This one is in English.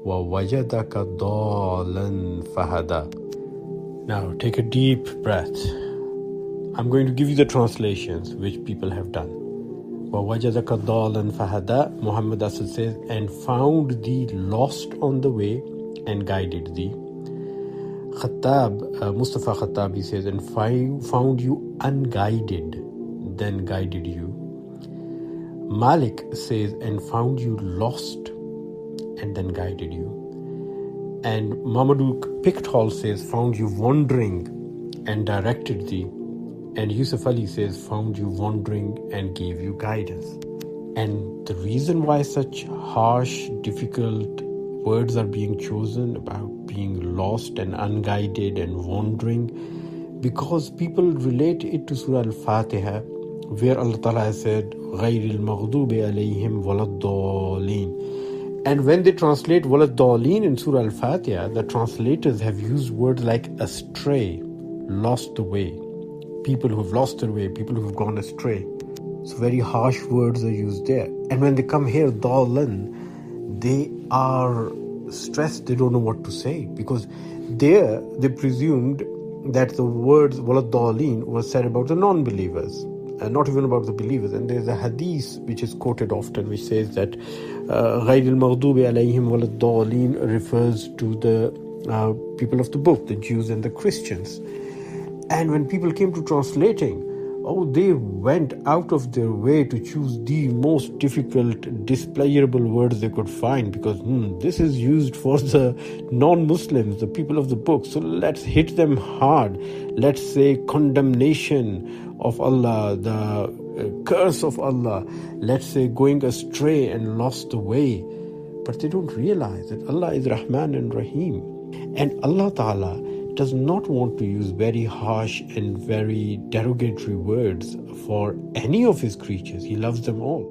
وَوَجَدَكَ ضَالًا فَهَدَى. Now take a deep breath. I'm going to give you the translations which people have done. وَوَجَدَكَ ضَالًا فَهَدَى. Muhammad Asad says, and found thee lost on the way and guided thee. Mustafa Khattabi says, and found you unguided, then guided you. Malik says, and found you lost, and then guided you. And Mamadou Pickthall says, found you wandering and directed thee. And Yusuf Ali says, found you wandering and gave you guidance. And the reason why such harsh, difficult words are being chosen about being lost and unguided and wandering, because people relate it to Surah Al-Fatiha, where Allah Ta'ala has said, غَيْرِ الْمَغْضُوبِ عَلَيْهِمْ وَلَا الضَّالِينَ. And when they translate وَلَا الضَّالِينَ in Surah Al-Fatiha, the translators have used words like astray, lost the way, people who have lost their way, people who have gone astray. So very harsh words are used there. And when they come here, ضَالًا, they are stressed, they don't know what to say, because there they presumed that the words وَلَا الضَّالِينَ was said about the non-believers, not even about the believers. And there's a hadith which is quoted often which says that غَيْرِ الْمَغْضُوبِ عَلَيْهِمْ وَلَا الضَّالِينَ refers to the people of the book, the Jews and the Christians. And when people came to translating, they went out of their way to choose the most difficult, displeasurable words they could find, because this is used for the non-Muslims, the people of the book. So let's hit them hard. Let's say condemnation of Allah, the curse of Allah. Let's say going astray and lost the way. But they don't realize that Allah is Rahman and Rahim. And Allah Ta'ala does not want to use very harsh and very derogatory words for any of his creatures. He loves them all.